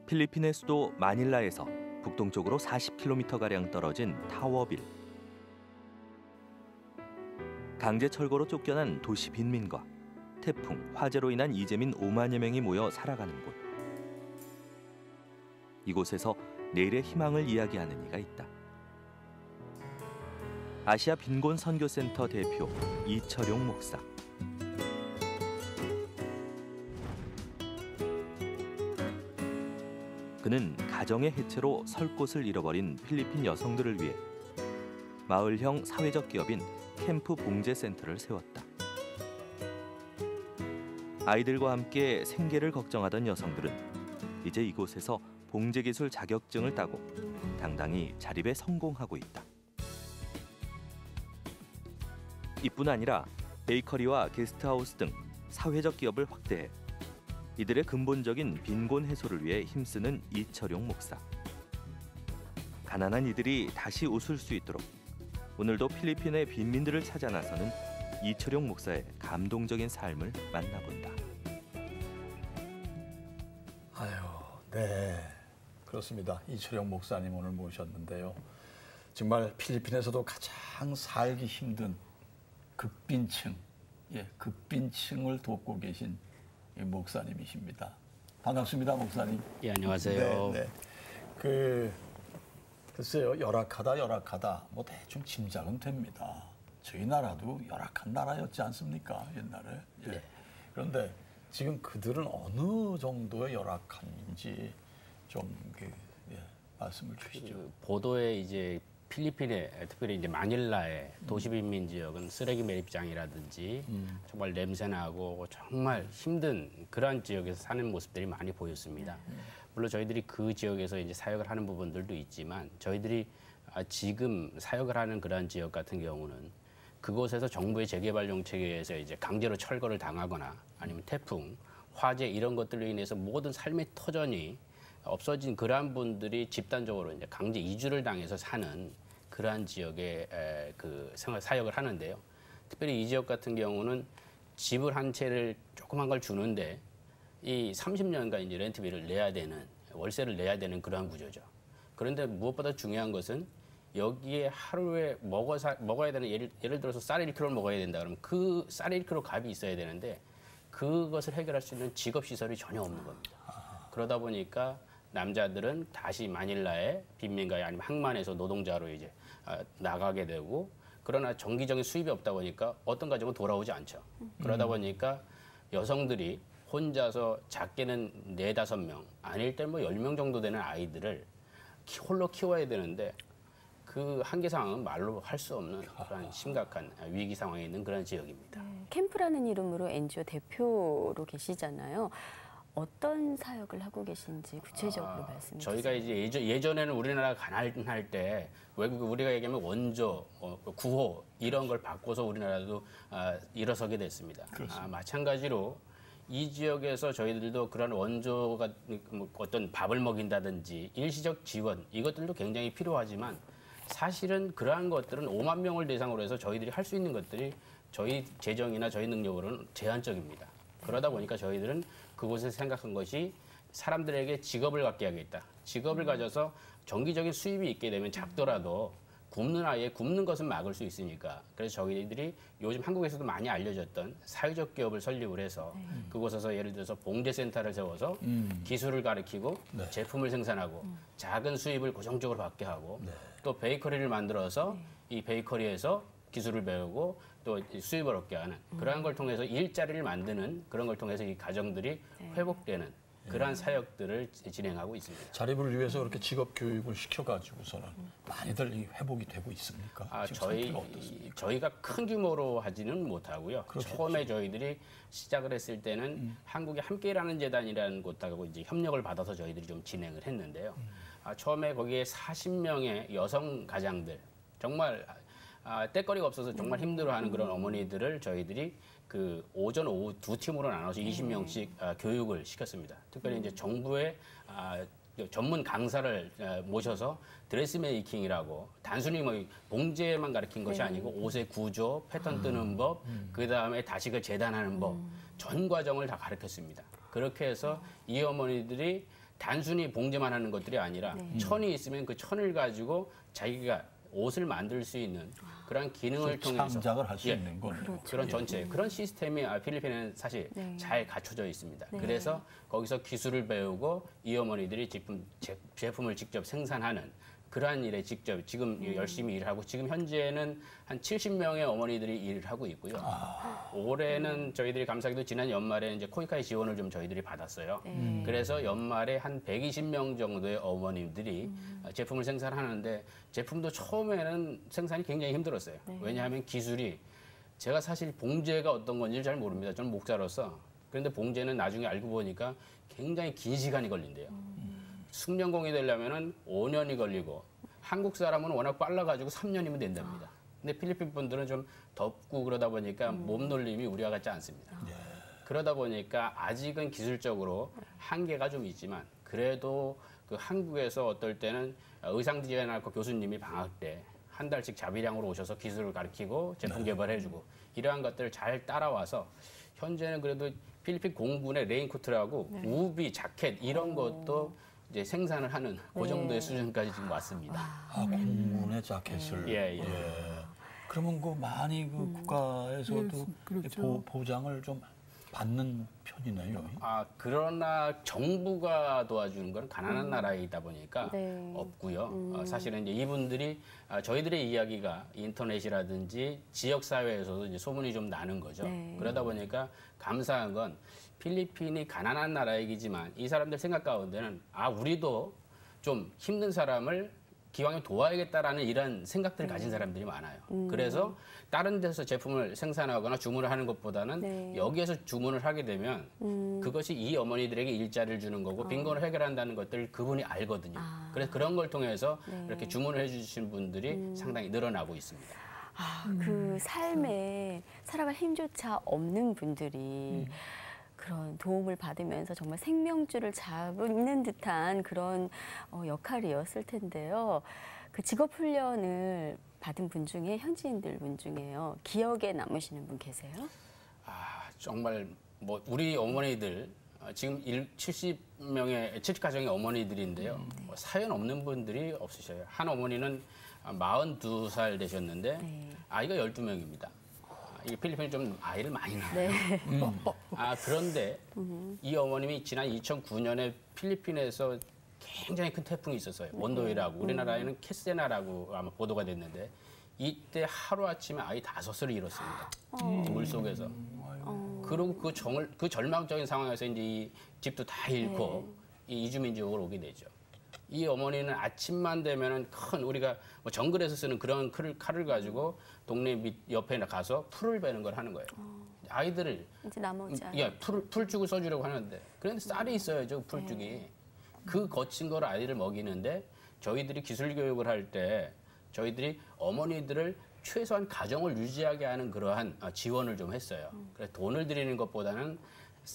필리핀의 수도 마닐라에서 북동쪽으로 40km가량 떨어진 타워빌. 강제 철거로 쫓겨난 도시 빈민과 태풍, 화재로 인한 이재민 5만여 명이 모여 살아가는 곳. 이곳에서 내일의 희망을 이야기하는 이가 있다. 아시아 빈곤 선교센터 대표 이철용 목사. 그는 가정의 해체로 설 곳을 잃어버린 필리핀 여성들을 위해 마을형 사회적 기업인 캠프 봉제센터를 세웠다. 아이들과 함께 생계를 걱정하던 여성들은 이제 이곳에서 봉제기술 자격증을 따고 당당히 자립에 성공하고 있다. 이뿐 아니라 베이커리와 게스트하우스 등 사회적 기업을 확대해 이들의 근본적인 빈곤 해소를 위해 힘쓰는 이철용 목사. 가난한 이들이 다시 웃을 수 있도록 오늘도 필리핀의 빈민들을 찾아 나서는 이철용 목사의 감동적인 삶을 만나본다. 아유, 네, 그렇습니다. 이철용 목사님 오늘 모셨는데요. 정말 필리핀에서도 가장 살기 힘든 극빈층, 극빈층을 돕고 계신 목사님이십니다. 반갑습니다, 목사님. 예, 안녕하세요. 네. 글쎄요, 열악하다. 뭐 대충 짐작은 됩니다. 저희 나라도 열악한 나라였지 않습니까, 옛날에? 예. 네. 그런데 지금 그들은 어느 정도의 열악한지 좀 말씀을 주시죠. 보도에 이제 필리핀의 특별히 이제 마닐라의 도시 빈민 지역은 쓰레기 매립장이라든지 정말 냄새나고 정말 힘든 그러한 지역에서 사는 모습들이 많이 보였습니다. 물론 저희들이 그 지역에서 이제 사역을 하는 부분들도 있지만 저희들이 지금 사역을 하는 그러한 지역 같은 경우는 그곳에서 정부의 재개발 정책에 의해서 이제 강제로 철거를 당하거나 아니면 태풍, 화재 이런 것들로 인해서 모든 삶의 터전이 없어진 그러한 분들이 집단적으로 이제 강제 이주를 당해서 사는 그러한 지역에 사역을 하는데요. 특별히 이 지역 같은 경우는 집을 한 채를 조그만 걸 주는데 이 30년간 이제 렌트비를 내야 되는, 월세를 내야 되는 그러한 구조죠. 그런데 무엇보다 중요한 것은 여기에 하루에 먹어야 되는 예를 들어서 쌀 1kg를 먹어야 된다 그러면 그 쌀 1kg 값이 있어야 되는데 그것을 해결할 수 있는 직업시설이 전혀 없는 겁니다. 그러다 보니까 남자들은 다시 마닐라의 빈민가에 아니면 항만에서 노동자로 이제 나가게 되고 그러나 정기적인 수입이 없다 보니까 어떤 가정은 돌아오지 않죠. 그러다 보니까 여성들이 혼자서 작게는 4, 5명, 아닐 때 뭐 10명 정도 되는 아이들을 홀로 키워야 되는데 그 한계 상황은 말로 할 수 없는 그런 심각한 위기 상황에 있는 그런 지역입니다. 캠프라는 이름으로 NGO 대표로 계시잖아요. 어떤 사역을 하고 계신지 구체적으로 말씀해 주세요. 저희가 이제 예전에는 우리나라가 가난할 때 외국 우리가 얘기하면 원조, 구호 이런 걸 바꿔서 우리나라도 일어서게 됐습니다. 마찬가지로 이 지역에서 저희들도 그런 원조가 어떤 밥을 먹인다든지 일시적 지원 이것들도 굉장히 필요하지만 사실은 그러한 것들은 5만 명을 대상으로 해서 저희들이 할 수 있는 것들이 저희 재정이나 저희 능력으로는 제한적입니다. 그러다 보니까 저희들은 그곳에서 생각한 것이 사람들에게 직업을 갖게 하겠다. 직업을 가져서 정기적인 수입이 있게 되면 작더라도 굶는 것은 막을 수 있으니까. 그래서 저희들이 요즘 한국에서도 많이 알려졌던 사회적 기업을 설립을 해서 그곳에서 예를 들어서 봉제센터를 세워서 기술을 가르치고 제품을 생산하고 작은 수입을 고정적으로 받게 하고 또 베이커리를 만들어서 이 베이커리에서 기술을 배우고 또 수입을 얻게 하는 그러한 걸 통해서 일자리를 만드는 그런 걸 통해서 이 가정들이 회복되는 그러한 사역들을 진행하고 있습니다. 자립을 위해서 그렇게 직업 교육을 시켜가지고서는 많이들 회복이 되고 있습니까? 저희가 큰 규모로 하지는 못하고요. 그렇겠죠. 처음에 저희들이 시작을 했을 때는 한국의 함께라는 재단이라는 곳하고 이제 협력을 받아서 저희들이 좀 진행을 했는데요. 처음에 거기에 40명의 여성 가장들 정말 때거리가 없어서 정말 힘들어하는 그런 어머니들을 저희들이 그 오전, 오후 두 팀으로 나눠서 20명씩 교육을 시켰습니다. 특별히 이제 정부의 전문 강사를 모셔서 드레스메이킹이라고 단순히 뭐 봉제만 가르친 것이 아니고 옷의 구조, 패턴 뜨는 법, 그 다음에 다시그 재단하는 법, 전 과정을 다 가르쳤습니다. 그렇게 해서 이 어머니들이 단순히 봉제만 하는 것들이 아니라 네. 천이 있으면 그 천을 가지고 자기가 옷을 만들 수 있는 그런 기능을 통해서 창작을 할 수 예, 있는 거네요. 그런 전체 그런 시스템이 필리핀에는 사실 네. 잘 갖춰져 있습니다. 네. 그래서 거기서 기술을 배우고 이 어머니들이 제품을 직접 생산하는 그러한 일에 직접 지금 열심히 일하고 지금 현재는 한 70명의 어머니들이 일을 하고 있고요. 올해는 저희들이 감사하게도 지난 연말에 이제 코이카의 지원을 좀 저희들이 받았어요. 그래서 연말에 한 120명 정도의 어머님들이 제품을 생산하는데 제품도 처음에는 생산이 굉장히 힘들었어요. 왜냐하면 기술이 제가 사실 봉제가 어떤 건지 잘 모릅니다. 저는 목사로서. 그런데 봉제는 나중에 알고 보니까 굉장히 긴 시간이 걸린대요. 숙련공이 되려면은 5년이 걸리고 한국 사람은 워낙 빨라가지고 3년이면 된답니다. 근데 필리핀 분들은 좀 덥고 그러다 보니까 몸놀림이 우리와 같지 않습니다. 그러다 보니까 아직은 기술적으로 한계가 좀 있지만 그래도 그 한국에서 어떨 때는 의상 디자이너학과 교수님이 방학 때 한 달씩 자비량으로 오셔서 기술을 가르치고 제품 개발해주고 이러한 것들을 잘 따라와서 현재는 그래도 필리핀 공군의 레인코트라고 우비, 자켓 이런 것도 이제 생산을 하는 그 정도의 수준까지 지금 왔습니다. 아, 공군의 자켓을. 예. 그러면 그 많이 그 국가에서도 그렇죠. 보장을 좀 받는 편이네요. 그러나 정부가 도와주는 건 가난한 나라이다 보니까 네. 없고요. 사실은 이제 이분들이 저희들의 이야기가 인터넷이라든지 지역 사회에서도 이제 소문이 좀 나는 거죠. 네. 그러다 보니까 감사한 건 필리핀이 가난한 나라이지만 이 사람들 생각 가운데는 우리도 좀 힘든 사람을 기왕에 도와야겠다라는 이런 생각들을 가진 사람들이 많아요. 그래서 다른 데서 제품을 생산하거나 주문을 하는 것보다는 네. 여기에서 주문을 하게 되면 그것이 이 어머니들에게 일자리를 주는 거고 빈곤을 해결한다는 것들을 그분이 알거든요. 그래서 그런 걸 통해서 이렇게 주문을 해주신 분들이 상당히 늘어나고 있습니다. 그 삶에 살아갈 힘조차 없는 분들이 그런 도움을 받으면서 정말 생명줄을 잡는 듯한 그런 역할이었을 텐데요. 그 직업 훈련을 받은 분 중에 현지인들 분 중에요. 기억에 남으시는 분 계세요? 정말 뭐 우리 어머니들 지금 70명의 70가정의 어머니들인데요. 뭐 사연 없는 분들이 없으셔요. 한 어머니는 42살 되셨는데 아이가 12명입니다. 이게 필리핀이 좀 아이를 많이 낳아요. 그런데 이 어머님이 지난 2009년에 필리핀에서 굉장히 큰 태풍이 있었어요. 원도이라고 우리나라에는 캐세나라고 아마 보도가 됐는데 이때 하루아침에 아이 5을 잃었습니다. 물속에서. 그리고 그 절망적인 상황에서 이제 이 집도 다 잃고 이 이주민 지역으로 오게 되죠. 이 어머니는 아침만 되면은 큰 우리가 뭐 정글에서 쓰는 그런 칼을 가지고 동네 밑 옆에 가서 풀을 베는 걸 하는 거예요. 아이들을 이제 나머지 아이. 풀죽을 써주려고 하는데 그런데 쌀이 있어야죠 풀죽이. 그 거친 걸 아이를 먹이는데 저희들이 기술 교육을 할 때 저희들이 어머니들을 최소한 가정을 유지하게 하는 그러한 지원을 좀 했어요. 그래서 돈을 드리는 것보다는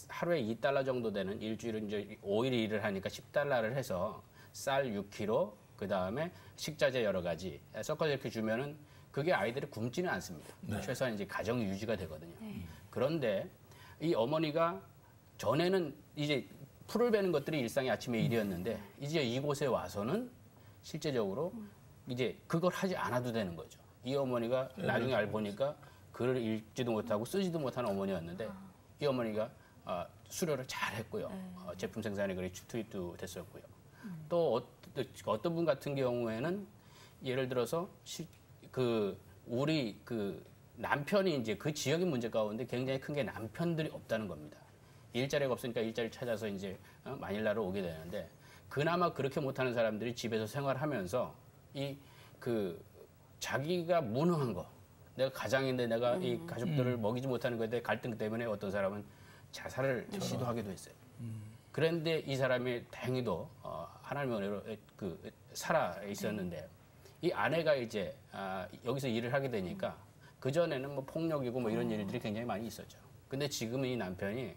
하루에 $2 정도 되는 일주일은 이제 5일 일을 하니까 $10를 해서 쌀 6kg, 그 다음에 식자재 여러 가지 섞어서 이렇게 주면은 그게 아이들이 굶지는 않습니다. 최소한 이제 가정 유지가 되거든요. 그런데 이 어머니가 전에는 이제 풀을 베는 것들이 일상의 아침의 일이었는데 이제 이곳에 와서는 실제적으로 이제 그걸 하지 않아도 되는 거죠. 이 어머니가 나중에 알고 보니까 글을 읽지도 못하고 쓰지도 못하는 어머니였는데 이 어머니가 수료를 잘 했고요. 제품 생산에 그래 투입도 됐었고요. 또 어떤 분 같은 경우에는 예를 들어서 우리 남편이 이제 그 지역의 문제 가운데 굉장히 큰 게 남편들이 없다는 겁니다. 일자리가 없으니까 일자리를 찾아서 이제 마닐라로 오게 되는데 그나마 그렇게 못하는 사람들이 집에서 생활하면서 자기가 무능한 거, 내가 가장인데 내가 이 가족들을 먹이지 못하는 것에 대해 갈등 때문에 어떤 사람은 자살을 시도하기도 했어요. 그런데 이 사람이 다행히도 하나님의 은혜로 살아 있었는데 이 아내가 이제 여기서 일을 하게 되니까 그 전에는 뭐 폭력이고 뭐 이런 일들이 굉장히 많이 있었죠. 근데 지금 이 남편이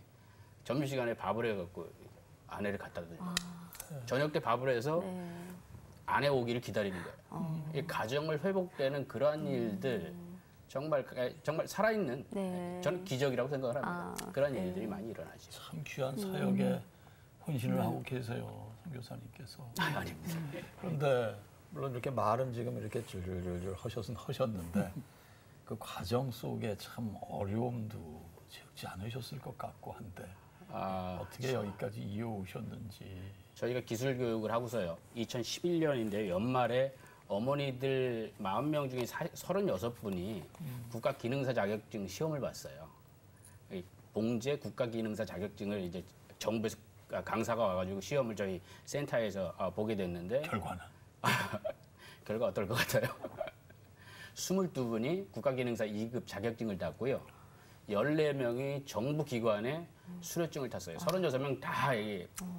점심시간에 밥을 해갖고 아내를 갖다 드려요. 저녁 때 밥을 해서 아내 오기를 기다리는 거예요. 이 가정을 회복되는 그러한 일들 정말 살아있는 저는 기적이라고 생각을 합니다. 그런 일들이 많이 일어나죠. 참 귀한 사역에 헌신을 하고 계세요, 선교사님께서. 아닙니다. 그런데 물론 이렇게 말은 지금 이렇게 줄줄줄 하셨는데 그 과정 속에 참 어려움도 적지 않으셨을 것 같고 한데 어떻게 여기까지 이어오셨는지. 저희가 기술 교육을 하고서요. 2011년인데 연말에 어머니들 40명 중에 36분이 국가기능사 자격증 시험을 봤어요. 이 봉제 국가기능사 자격증을 이제 정부에서 강사가 와가지고 시험을 저희 센터에서 보게 됐는데 결과는 결과 어떨 것 같아요? 22분이 국가기능사 2급 자격증을 땄고요. 14명이 정부 기관에 수료증을 탔어요. 36명 다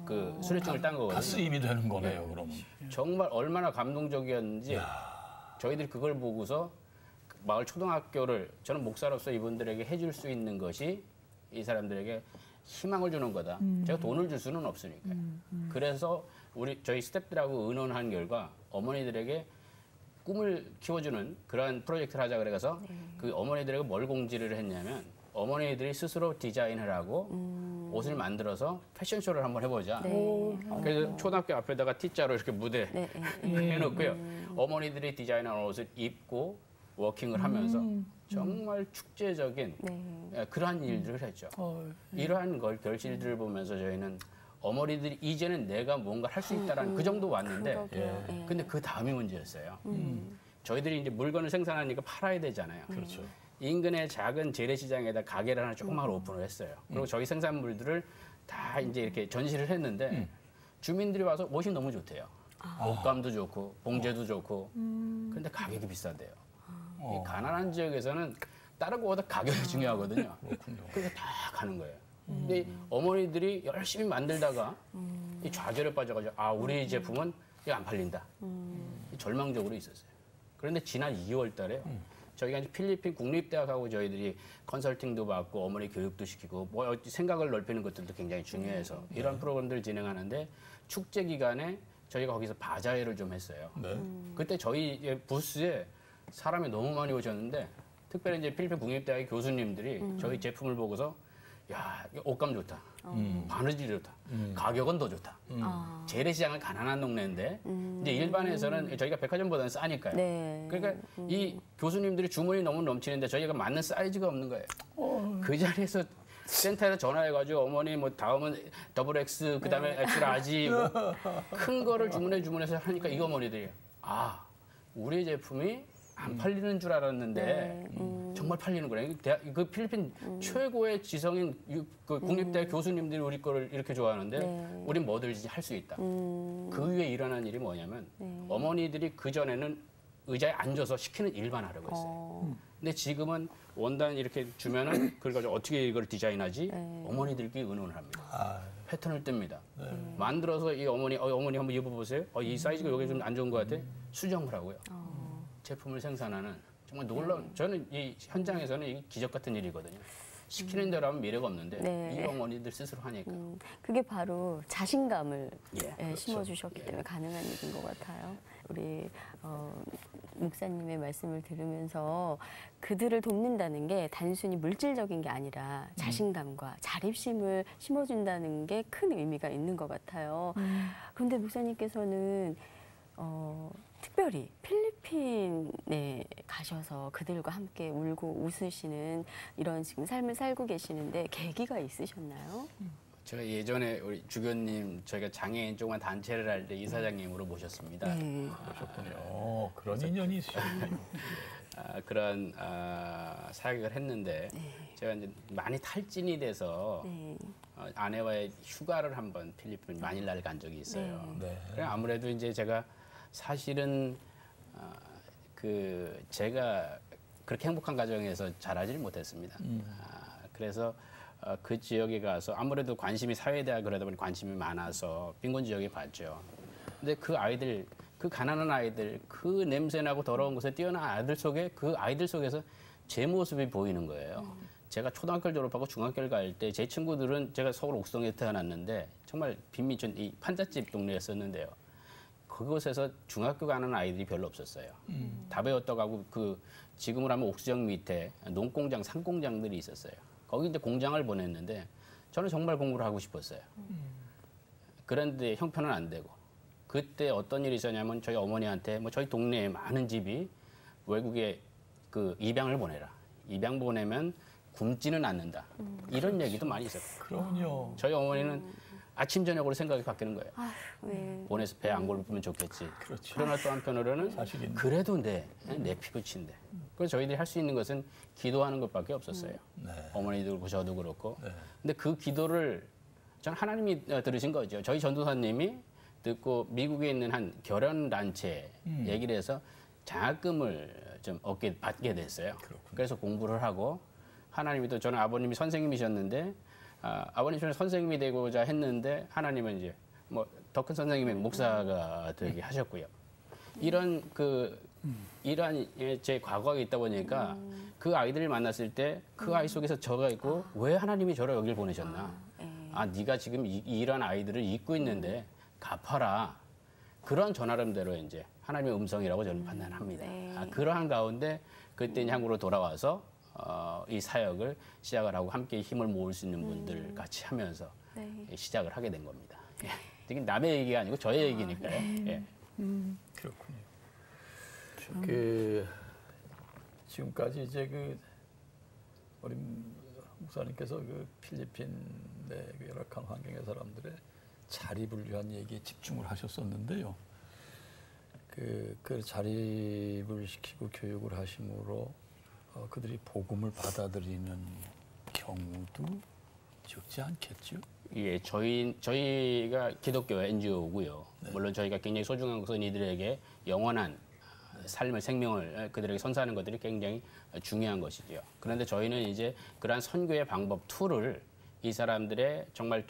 그 수료증을 딴 다 거거든요. 쓰임이 되는 거네요, 그러면. 정말 얼마나 감동적이었는지 저희들이 그걸 보고서 마을 초등학교를 저는 목사로서 이분들에게 해줄 수 있는 것이 이 사람들에게 희망을 주는 거다. 제가 돈을 줄 수는 없으니까요. 그래서 저희 스태프들하고 의논한 결과 어머니들에게 꿈을 키워주는 그러한 프로젝트를 하자 그래서 그 어머니들에게 뭘 공지를 했냐면 어머니들이 스스로 디자인을 하고 옷을 만들어서 패션쇼를 한번 해보자. 그래서 초등학교 앞에다가 T자로 이렇게 무대 해놓고요. 어머니들이 디자인한 옷을 입고 워킹을 하면서 정말 축제적인 그러한 일들을 했죠. 이러한 결실들을 보면서 저희는 어머니들이 이제는 내가 뭔가 할 수 있다라는 그 정도 왔는데 근데 그 다음이 문제였어요. 저희들이 이제 물건을 생산하니까 팔아야 되잖아요. 그렇죠. 인근의 작은 재래시장에다 가게를 하나 조그마한 오픈을 했어요. 그리고 저희 생산물들을 다 이제 이렇게 전시를 했는데 주민들이 와서 옷이 너무 좋대요. 옷감도 좋고 봉제도 좋고 근데 가격이 비싸대요. 이 가난한 지역에서는 다른 거보다 가격이 중요하거든요. 그래서 다 가는 거예요. 근데 어머니들이 열심히 만들다가 이 좌절에 빠져가지고 우리 제품은 이거 안 팔린다. 절망적으로 있었어요. 그런데 지난 2월 달에요. 저희가 이제 필리핀 국립대학하고 저희들이 컨설팅도 받고 어머니 교육도 시키고 뭐 생각을 넓히는 것들도 굉장히 중요해서 이런 프로그램들을 진행하는데 축제 기간에 저희가 거기서 바자회를 좀 했어요. 그때 저희 부스에 사람이 너무 많이 오셨는데 특별히 이제 필리핀 국립대학의 교수님들이 저희 제품을 보고서 야, 이거 옷감 좋다. 바느질 좋다. 가격은 더 좋다. 재래시장은 가난한 동네인데 이제 일반에서는 저희가 백화점보다는 싸니까요. 그러니까 이 교수님들이 주문이 너무 넘치는데 저희가 맞는 사이즈가 없는 거예요. 그 자리에서 센터에서 전화해가지고 어머니 뭐 다음은 더블 X 그다음에 엑스 라지 뭐 큰 거를 주문해서 하니까 이 어머니들이 우리 제품이 안 팔리는 줄 알았는데 정말 팔리는구나. 그 필리핀 최고의 지성인 그 국립대학 교수님들이 우리 거를 이렇게 좋아하는데 우린 뭐든지 할 수 있다. 그 위에 일어난 일이 뭐냐면 어머니들이 그전에는 의자에 앉아서 시키는 일만 하려고 했어요. 근데 지금은 원단 이렇게 주면은 그걸 가지고 어떻게 이걸 디자인하지? 어머니들끼리 의논을 합니다. 패턴을 뜹니다. 만들어서 이 어머니 한번 입어보세요. 이 사이즈가 여기 좀 안 좋은 것 같아. 수정을 하고요. 제품을 생산하는 정말 놀라운 저는 이 현장에서는 이 기적 같은 일이거든요. 시키는 대로 하면 미래가 없는데 이 어머니들 스스로 하니까 그게 바로 자신감을 심어주셨기 때문에 가능한 일인 것 같아요. 우리 목사님의 말씀을 들으면서 그들을 돕는다는 게 단순히 물질적인 게 아니라 자신감과 자립심을 심어준다는 게 큰 의미가 있는 것 같아요. 그런데 목사님께서는 특별히 필리핀에 가셔서 그들과 함께 울고 웃으시는 이런 지금 삶을 살고 계시는데 계기가 있으셨나요? 제가 예전에 우리 주교님 저희가 장애인 조그만 단체를 할 때 이사장님으로 모셨습니다. 그러셨군요. 그런 인연이 있으셨군요. 그런 사역을 했는데 제가 이제 많이 탈진이 돼서 아내와의 휴가를 한번 필리핀 마닐라를 간 적이 있어요. 그래 아무래도 이제 제가 사실은 제가 그렇게 행복한 가정에서 자라지를 못했습니다. 그래서 그 지역에 가서 아무래도 관심이 사회대학 그러다 보니 관심이 많아서 빈곤 지역에 봤죠. 근데 그 아이들, 그 가난한 아이들, 그 냄새나고 더러운 곳에 뛰어난 아이들 속에 그 아이들 속에서 제 모습이 보이는 거예요. 제가 초등학교를 졸업하고 중학교를 갈 때 제 친구들은 제가 서울 옥성에 태어났는데 정말 빈민촌 이 판잣집 동네였었는데요. 그곳에서 중학교 가는 아이들이 별로 없었어요. 다 배웠다고 그 지금으로 하면 옥수역 밑에 농공장, 상공장들이 있었어요. 거기 이제 공장을 보냈는데 저는 정말 공부를 하고 싶었어요. 그런데 형편은 안 되고 그때 어떤 일이 있었냐면 저희 어머니한테 뭐 저희 동네에 많은 집이 외국에 그 입양을 보내라. 입양 보내면 굶지는 않는다. 이런 얘기도 많이 있었어요. 그럼요. 저희 어머니는 아침 저녁으로 생각이 바뀌는 거예요. 아휴, 네. 보내서 배 안 골프면 좋겠지. 그렇죠. 그러나 또 한편으로는 사실 있네. 그래도 내 피부친데. 그래서 저희들이 할 수 있는 것은 기도하는 것밖에 없었어요. 네. 어머니도 그렇고 저도 그렇고. 네. 근데 그 기도를 전 하나님이 들으신 거죠. 저희 전도사님이 듣고 미국에 있는 한 결혼 단체 얘기를 해서 장학금을 좀 받게 됐어요. 그래서 공부를 하고 하나님이 또 저는 아버님이 선생님이셨는데 아버님 저는 선생님이 되고자 했는데 하나님은 이제 뭐 더 큰 선생님의 목사가 되게 하셨고요. 이런 제 과거가 있다 보니까 그 아이들을 만났을 때 그 아이 속에서 저가 있고 왜 하나님이 저를 여길 보내셨나? 네가 지금 이런 아이들을 잊고 있는데 갚아라. 그런 전하름대로 이제 하나님의 음성이라고 저는 판단합니다. 네. 그러한 가운데 그때 한국으로 돌아와서 이 사역을 시작을 하고 함께 힘을 모을 수 있는 분들 같이 하면서 네. 시작을 하게 된 겁니다. 이게 남의 얘기가 아니고 저의 얘기니까요. 예. 그렇군요. 그 지금까지 이제 그 우리 목사님께서 그 필리핀 내 열악한 환경의 사람들의 자립을 위한 얘기에 집중을 하셨었는데요. 그 자립을 시키고 교육을 하심으로 그들이 복음을 받아들이는 경우도 적지 않겠죠. 예, 저희가 기독교 NGO고요. 물론 저희가 굉장히 소중한 것은 이들에게 영원한 삶의 생명을 그들에게 선사하는 것들이 굉장히 중요한 것이죠. 그런데 저희는 이제 그러한 선교의 방법 툴을 이 사람들의 정말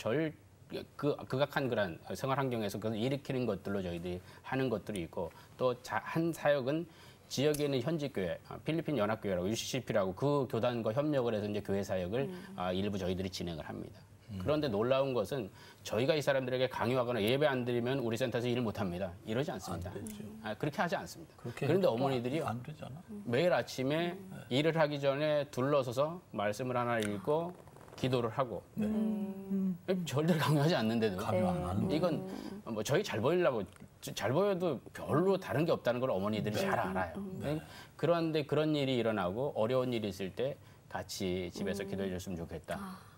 극악한 그런 생활 환경에서 그것을 일으키는 것들로 저희들이 하는 것들이 있고 또 한 사역은 지역에 있는 현지 교회, 필리핀 연합교회라고 UCCP라고 그 교단과 협력을 해서 이제 교회 사역을 일부 저희들이 진행을 합니다. 그런데 놀라운 것은 저희가 이 사람들에게 강요하거나 예배 안 드리면 우리 센터에서 일을 못 합니다. 이러지 않습니다. 그렇게 하지 않습니다. 그런데 어머니들이 안 되잖아. 매일 아침에 일을 하기 전에 둘러서서 말씀을 하나 읽고 기도를 하고 절대로 강요하지 않는데도 강요 안 하는 이건 뭐 저희 잘 보이려고 잘 보여도 별로 다른 게 없다는 걸 어머니들이 잘 알아요. 그런데 그런 일이 일어나고 어려운 일이 있을 때 같이 집에서 기도해 줬으면 좋겠다.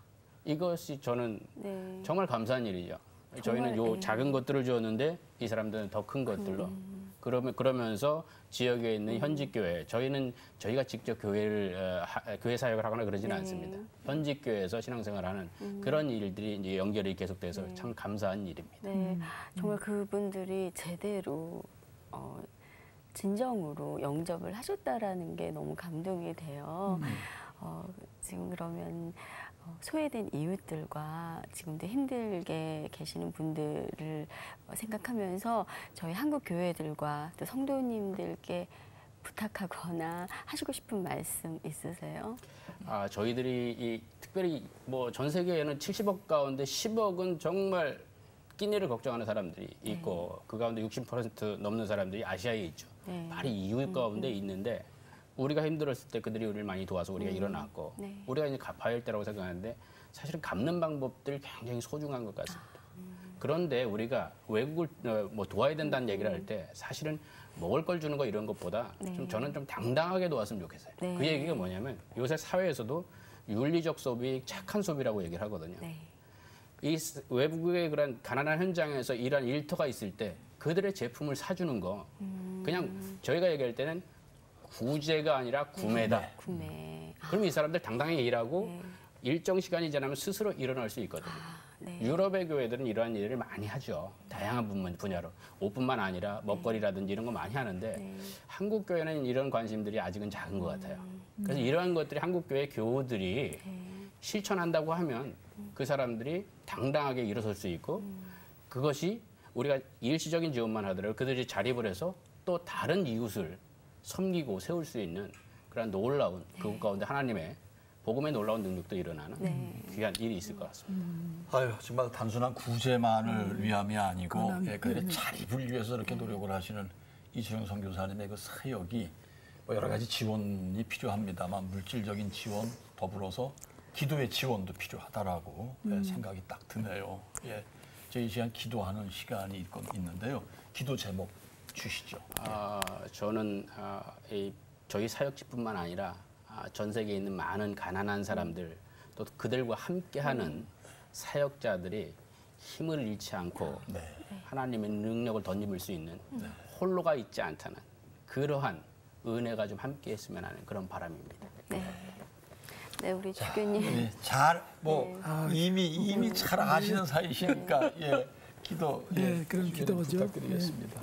이것이 저는 네. 정말 감사한 일이죠. 저희는 요 작은 것들을 주었는데 이 사람들은 더 큰 것들로 그러면서 지역에 있는 현지 교회 저희가 직접 교회 사역을 하거나 그러지는 않습니다. 현지 교회에서 신앙생활하는 그런 일들이 이제 연결이 계속돼서 참 감사한 일입니다. 네, 정말 그분들이 제대로 진정으로 영접을 하셨다라는 게 너무 감동이 돼요. 지금 그러면 소외된 이웃들과 지금도 힘들게 계시는 분들을 생각하면서 저희 한국 교회들과 또 성도님들께 부탁하거나 하시고 싶은 말씀 있으세요? 저희들이 특별히 뭐 전 세계에는 70억 가운데 10억은 정말 끼니를 걱정하는 사람들이 있고 그 가운데 60% 넘는 사람들이 아시아에 있죠. 바로 이웃 가운데 있는데 우리가 힘들었을 때 그들이 우리를 많이 도와서 우리가 일어났고 우리가 이제 갚아야 할 때라고 생각하는데 사실은 갚는 방법들이 굉장히 소중한 것 같습니다. 그런데 우리가 외국을 뭐 도와야 된다는 얘기를 할 때 사실은 먹을 걸 주는 거 이런 것보다 저는 좀 당당하게 도왔으면 좋겠어요. 그 얘기가 뭐냐면 요새 사회에서도 윤리적 소비, 착한 소비라고 얘기를 하거든요. 이 외국의 그런 가난한 현장에서 이런 일터가 있을 때 그들의 제품을 사주는 거 그냥 저희가 얘기할 때는 구제가 아니라 구매다. 구매. 그럼 이 사람들 당당히 일하고 일정 시간이 지나면 스스로 일어날 수 있거든요. 유럽의 교회들은 이러한 일을 많이 하죠. 다양한 분야로. 옷뿐만 아니라 먹거리라든지 이런 거 많이 하는데 한국 교회는 이런 관심들이 아직은 작은 것 같아요. 그래서 이러한 것들이 한국 교회 교우들이 실천한다고 하면 그 사람들이 당당하게 일어설 수 있고 그것이 우리가 일시적인 지원만 하더라도 그들이 자립을 해서 또 다른 이웃을 섬기고 세울 수 있는 그런 놀라운 그것 가운데 하나님의 복음의 놀라운 능력도 일어나는 귀한 일이 있을 것 같습니다. 아유, 정말 단순한 구제만을 위함이 아니고 그들의 자립을 위해서 이렇게 노력을 하시는 이주영 선교사님의 그 사역이 뭐 여러 가지 지원이 필요합니다만 물질적인 지원 더불어서 기도의 지원도 필요하다라고 생각이 딱 드네요. 예. 저희 시간 기도하는 시간이 있는데요. 기도 제목 주시죠. 저는 저희 사역지뿐만 아니라 전 세계에 있는 많은 가난한 사람들 또 그들과 함께하는 사역자들이 힘을 잃지 않고 하나님의 능력을 덧입을 수 있는 홀로가 있지 않다는 그러한 은혜가 좀 함께했으면 하는 그런 바람입니다. 네, 우리 주교님. 이미 잘 아시는 사이시니까 기도 그럼 기도하죠. 부탁드리겠습니다.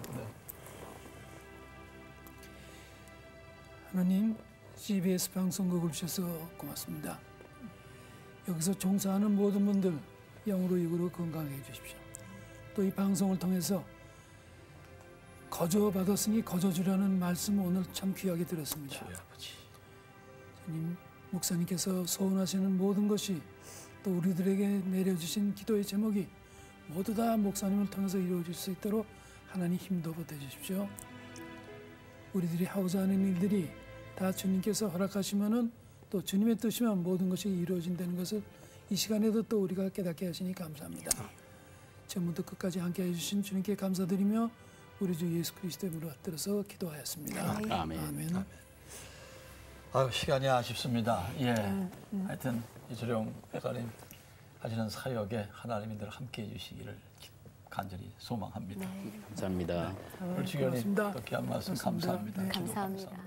하나님, CBS 방송국을 주셔서 고맙습니다. 여기서 종사하는 모든 분들 영으로 육으로 건강하게 해주십시오. 또 이 방송을 통해서 거저 받았으니 거저 주라는 말씀 오늘 참 귀하게 들었습니다. 주님, 목사님께서 소원하시는 모든 것이 또 우리들에게 내려주신 기도의 제목이 모두 다 목사님을 통해서 이루어질 수 있도록 하나님 힘도 보태주십시오. 우리들이 하고자 하는 일들이 다 주님께서 허락하시면은 또 주님의 뜻이면 모든 것이 이루어진다는 것을 이 시간에도 또 우리가 깨닫게 하시니 감사합니다. 처음부터 끝까지 함께 해주신 주님께 감사드리며 우리 주 예수 그리스도의 이름으로 들어서 기도하였습니다. 아멘. 시간이 아쉽습니다. 하여튼 이철용 목사님 하시는 사역에 하나님이 늘 함께 해주시기를 간절히 소망합니다. 감사합니다. 우리 주교님 또 귀한 말씀 감사합니다. 감사합니다.